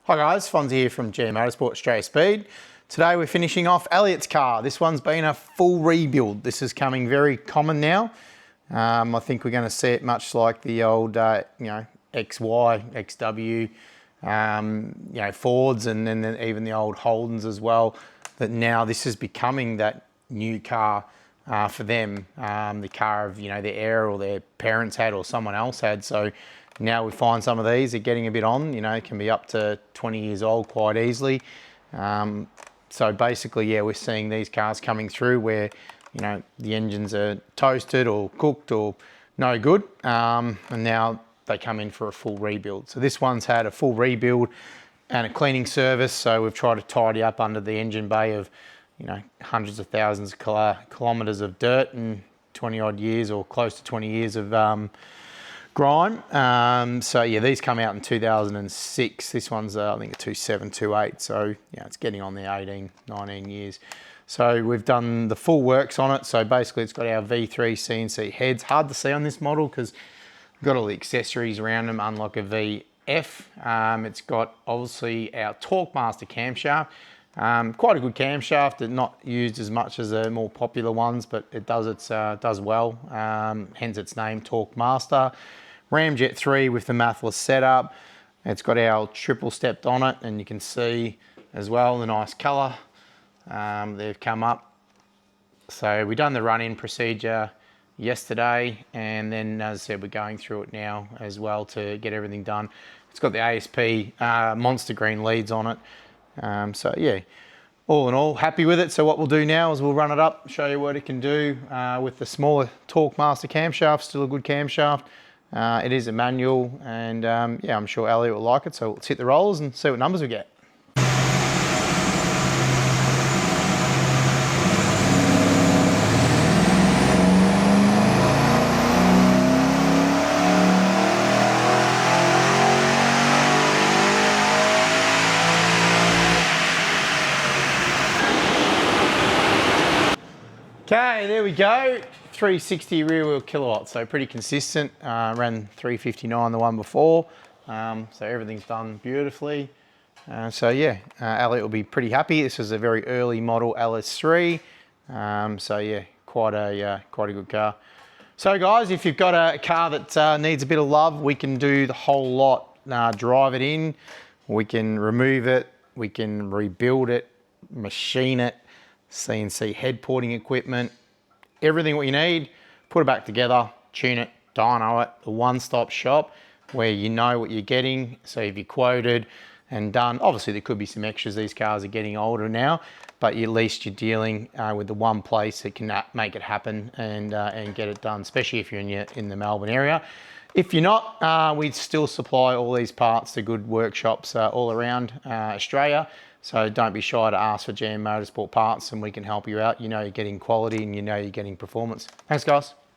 Hi guys, Fonzie here from GMM Motorsport Australia Speed. Today we're finishing off Elliot's car. This one's been a full rebuild. This is coming very common now. I think we're going to see it much like the old, XY, XW, Fords, and then even the old Holdens as well. That now this is becoming that new car for them, the car of their heir or their parents had or someone else had. So now we find some of these are getting a bit on. It can be up to 20 years old quite easily. So basically, yeah, we're seeing these cars coming through where the engines are toasted or cooked or no good, and now they come in for a full rebuild. So this one's had a full rebuild and a cleaning service. So we've tried to tidy up under the engine bay of hundreds of thousands of kilometers of dirt and 20 odd years or close to 20 years of grime. So yeah, these come out in 2006. This one's I think a 27, 28. So yeah, it's getting on there 18, 19 years. So we've done the full works on it. So basically it's got our V3 CNC heads. Hard to see on this model because we've got all the accessories around them, unlike a VF. It's got obviously our Torque Master Camshaft. Quite a good camshaft, not used as much as the more popular ones, but it does well, hence its name, Torque Master. Ramjet 3 with the mathless setup. It's got our triple stepped on it, and you can see as well the nice colour they've come up. So we've done the run-in procedure yesterday, and then as I said, we're going through it now as well to get everything done. It's got the ASP monster green leads on it. So yeah, all in all, happy with it. So what we'll do now is we'll run it up, show you what it can do with the smaller Torque Master camshaft. Still a good camshaft. It is a manual, and yeah, I'm sure Elliot will like it. So let's hit the rollers and see what numbers we get. Okay, there we go. 360 rear wheel kilowatts, so pretty consistent. Ran 359 the one before, so everything's done beautifully. So yeah, Elliot will be pretty happy. This is a very early model LS3, so yeah, quite a good car. So guys, if you've got a car that needs a bit of love, we can do the whole lot. Drive it in, we can remove it, we can rebuild it, machine it, CNC head porting equipment, everything what you need, put it back together, tune it, dyno it, a one-stop shop where you know what you're getting. So if you quoted and done, obviously there could be some extras, these cars are getting older now, but at least you're dealing with the one place that can make it happen and get it done, especially if you're in the Melbourne area. If you're not, we still supply all these parts to good workshops all around Australia. So don't be shy to ask for GMM Motorsport parts, and we can help you out. You're getting quality and you're getting performance. Thanks guys.